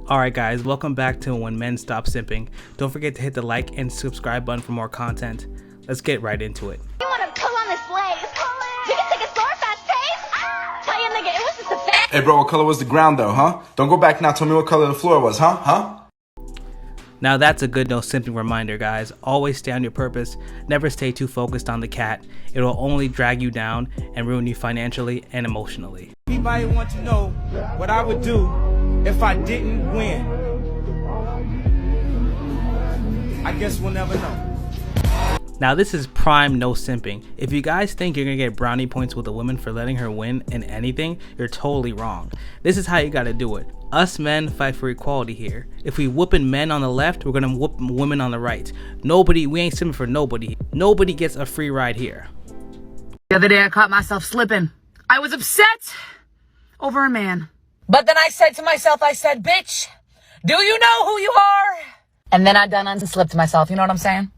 Alright guys, welcome back to When Men Stop Simping. Don't forget to hit the like and subscribe button for more content. Let's get right into it. You wanna pull on this leg? You can take a slower, fast pace. Tell you nigga, it was just a fact. Hey bro, what color was the ground though, huh? Don't go back now, tell me what color the floor was, huh? Now that's a good no simping reminder, guys. Always stay on your purpose. Never stay too focused on the cat. It will only drag you down and ruin you financially and emotionally. Anybody want to know what I would do if I didn't win? I guess we'll never know. Now this is prime no simping. If you guys think you're gonna get brownie points with a woman for letting her win in anything, you're totally wrong. This is how you gotta do it. Us men fight for equality here. If we whooping men on the left, we're gonna whoop women on the right. We ain't simping for nobody. Nobody gets a free ride here. The other day I caught myself slipping. I was upset over a man. But then I said to myself, bitch, do you know who you are? And then I done unslipped myself, you know what I'm saying?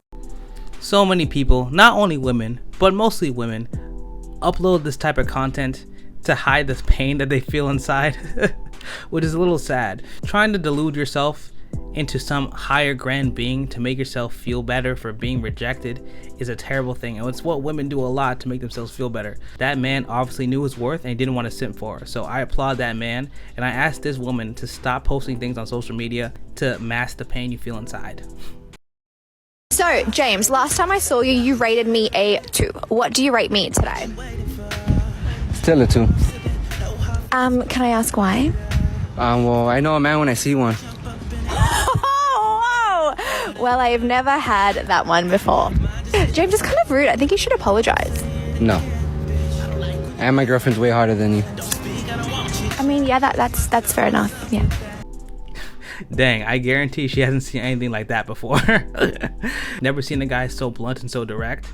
So many people, not only women, but mostly women, upload this type of content to hide the pain that they feel inside, which is a little sad. Trying to delude yourself into some higher grand being to make yourself feel better for being rejected is a terrible thing, and it's what women do a lot to make themselves feel better. That man obviously knew his worth and he didn't want to simp for her, so I applaud that man, and I asked this woman to stop posting things on social media to mask the pain you feel inside. So, James, last time I saw you, you rated me a 2. What do you rate me today? Still a 2. Can I ask why? Well, I know a man when I see one. Oh, whoa! Well, I've never had that one before. James is kind of rude. I think you should apologize. No. And my girlfriend's way harder than you. I mean, yeah, that's fair enough. Yeah. Dang, I guarantee she hasn't seen anything like that before. Never seen a guy so blunt and so direct.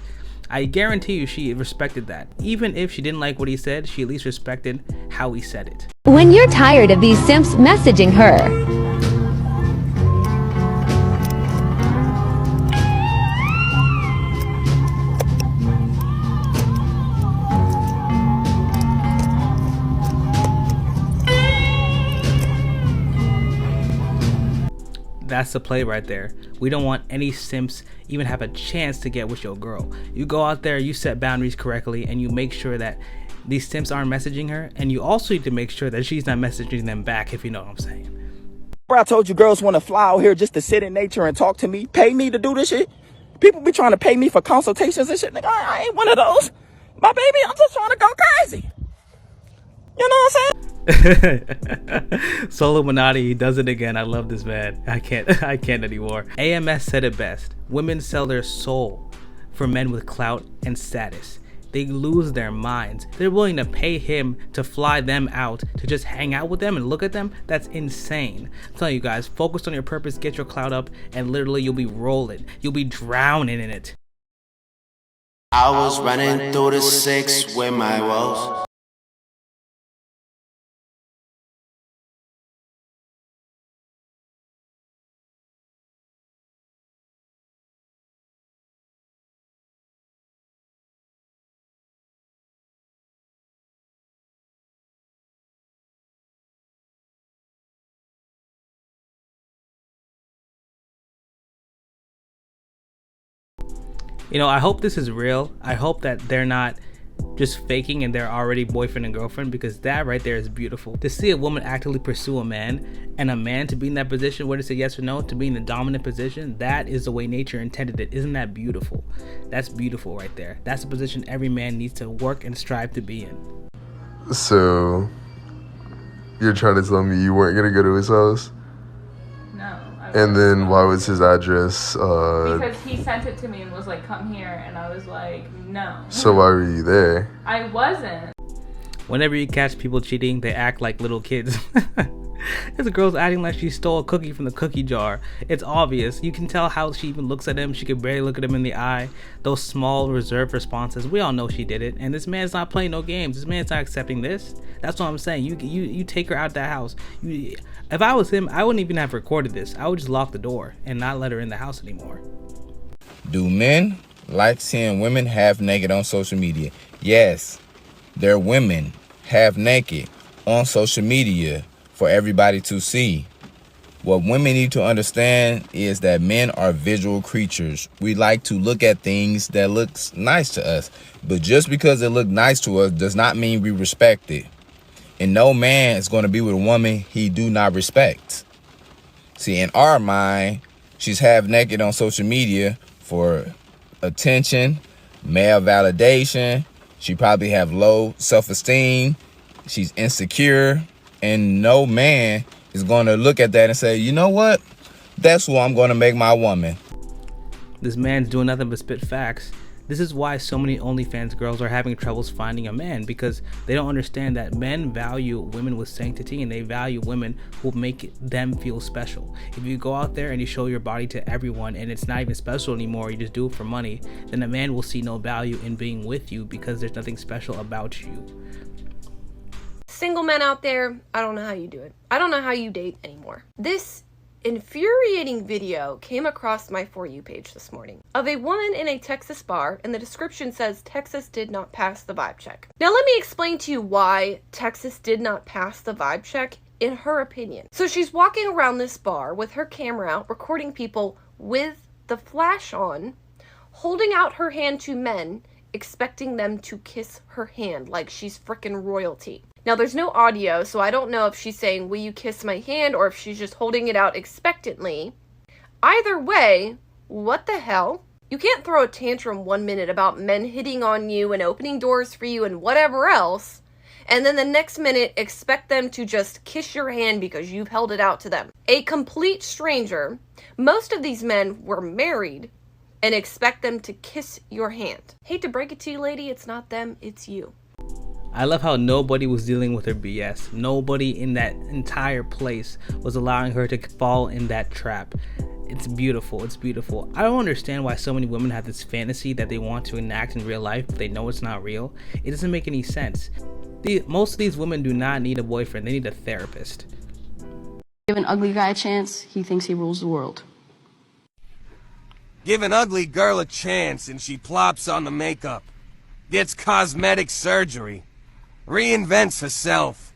I guarantee you she respected that. Even if she didn't like what he said, she at least respected how he said it. When you're tired of these simps messaging her, that's the play right there. We don't want any simps even have a chance to get with your girl. You go out there, you set boundaries correctly, and you make sure that these simps aren't messaging her, and you also need to make sure that she's not messaging them back, if you know what I'm saying. Bro, I told you girls want to fly out here just to sit in nature and talk to me, pay me to do this shit. People be trying to pay me for consultations and shit. Nigga, I ain't one of those. My baby, I'm just trying to go crazy. You know what I'm saying? Solo Minati does it again. I love this man. I can't anymore. AMS said it best. Women sell their soul for men with clout and status. They lose their minds. They're willing to pay him to fly them out to just hang out with them and look at them. That's insane. I'm telling you guys, focus on your purpose, get your clout up, and literally you'll be rolling. You'll be drowning in it. I was running through the 6 with my woes. You know, I hope this is real. I hope that they're not just faking and they're already boyfriend and girlfriend, because that right there is beautiful. To see a woman actively pursue a man and a man to be in that position, whether to say yes or no, to be in the dominant position, that is the way nature intended it. Isn't that beautiful? That's beautiful right there. That's a position every man needs to work and strive to be in. So, you're trying to tell me you weren't going to go to his house? No. And then why was his address? Because he sent it to me and was like, come here. And I was like, no. So why were you there? I wasn't. Whenever you catch people cheating, they act like little kids. This girl's acting like she stole a cookie from the cookie jar. It's obvious. You can tell how she even looks at him. She can barely look at him in the eye. Those small reserved responses. We all know she did it. And this man's not playing no games. This man's not accepting this. That's what I'm saying. You take her out of that house. If I was him, I wouldn't even have recorded this. I would just lock the door and not let her in the house anymore. Do men like seeing women half naked on social media? Yes, they're women half naked on social media for everybody to see. What women need to understand is that men are visual creatures. We like to look at things that looks nice to us. But just because it look nice to us does not mean we respect it. And no man is going to be with a woman he do not respect. See, in our mind, she's half naked on social media for attention, male validation. She probably have low self-esteem. She's insecure. And no man is going to look at that and say, you know what? That's who I'm going to make my woman. This man's doing nothing but spit facts. This is why so many OnlyFans girls are having troubles finding a man, because they don't understand that men value women with sanctity and they value women who make them feel special. If you go out there and you show your body to everyone and it's not even special anymore, you just do it for money, then a man will see no value in being with you because there's nothing special about you. Single men out there, I don't know how you do it. I don't know how you date anymore. This infuriating video came across my For You page this morning of a woman in a Texas bar, and the description says Texas did not pass the vibe check. Now let me explain to you why Texas did not pass the vibe check in her opinion. So she's walking around this bar with her camera out, recording people with the flash on, holding out her hand to men, expecting them to kiss her hand like she's frickin' royalty. Now, there's no audio, so I don't know if she's saying, will you kiss my hand, or if she's just holding it out expectantly. Either way, what the hell? You can't throw a tantrum 1 minute about men hitting on you and opening doors for you and whatever else, and then the next minute expect them to just kiss your hand because you've held it out to them. A complete stranger, most of these men were married, and expect them to kiss your hand. Hate to break it to you, lady, it's not them, it's you. I love how nobody was dealing with her BS. Nobody in that entire place was allowing her to fall in that trap. It's beautiful. It's beautiful. I don't understand why so many women have this fantasy that they want to enact in real life, but they know it's not real. It doesn't make any sense. Most of these women do not need a boyfriend. They need a therapist. Give an ugly guy a chance, he thinks he rules the world. Give an ugly girl a chance and she plops on the makeup. Gets cosmetic surgery. Reinvents herself,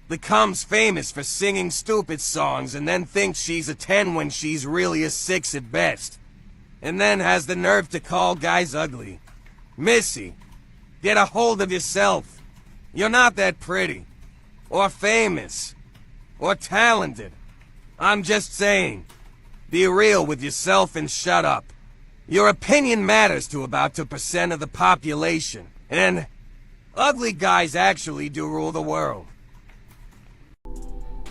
becomes famous for singing stupid songs, and then thinks she's a 10 when she's really a 6 at best, and then has the nerve to call guys ugly. Missy, get a hold of yourself. You're not that pretty, or famous, or talented. I'm just saying, be real with yourself and shut up. Your opinion matters to about 2% of the population, and ugly guys actually do rule the world.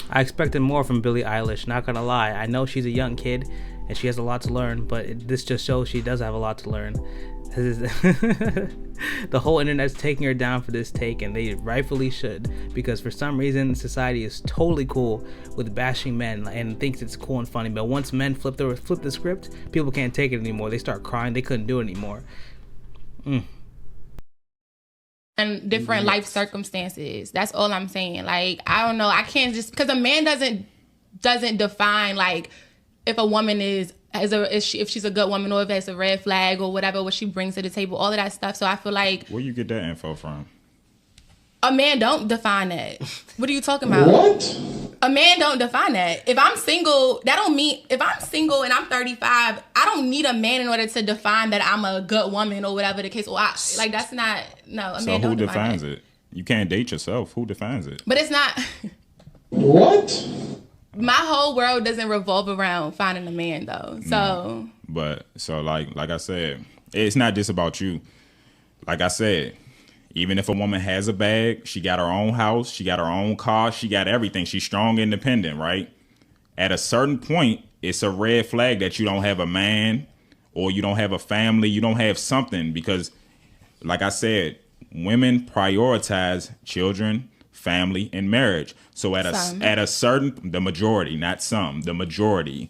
I expected more from Billie Eilish, not gonna lie. I know she's a young kid and she has a lot to learn, but this just shows she does have a lot to learn. The whole internet's taking her down for this take, and they rightfully should, because for some reason society is totally cool with bashing men and thinks it's cool and funny, but once men flip the script, people can't take it anymore. They start crying. They couldn't do it anymore. And different life circumstances. That's all I'm saying. Like, I don't know. I can't just, because a man doesn't define like if a woman if she's a good woman, or if it's a red flag or whatever, what she brings to the table, all of that stuff. So I feel like, where you get that info from? A man don't define that. What are you talking about? What? A man don't define that. If I'm single, that don't mean, if I'm single and I'm 35, I don't need a man in order to define that I'm a good woman or whatever the case. Or like, that's not, no, a man don't define that. So who defines it? You can't date yourself. Who defines it? But it's not. What? My whole world doesn't revolve around finding a man though. So. But so like I said, it's not just about you. Like I said, even if a woman has a bag, she got her own house, she got her own car, she got everything. She's strong, independent, right? At a certain point, it's a red flag that you don't have a man, or you don't have a family, you don't have something, because like I said, women prioritize children, family, and marriage. So at a certain, the majority, not some, the majority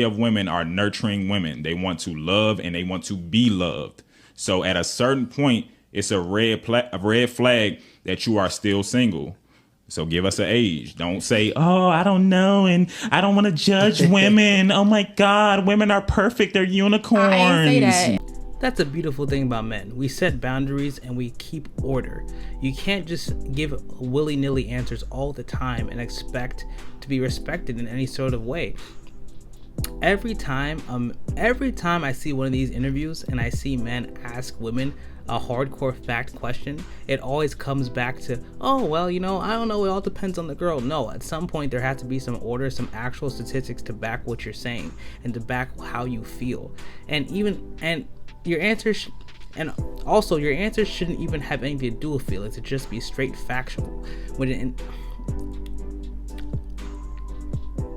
of women are nurturing women. They want to love and they want to be loved. So at a certain point, it's a red flag that you are still single. So give us an age. Don't say, oh, I don't know, and I don't want to judge women. Oh my God, women are perfect. They're unicorns. I ain't say that. That's a beautiful thing about men. We set boundaries and we keep order. You can't just give willy-nilly answers all the time and expect to be respected in any sort of way. Every time I see one of these interviews and I see men ask women a hardcore fact question, it always comes back to, oh, well, you know, I don't know, it all depends on the girl. No, at some point there has to be some order, some actual statistics to back what you're saying and to back how you feel. And your answers shouldn't even have anything to do with feelings. It just be straight factual.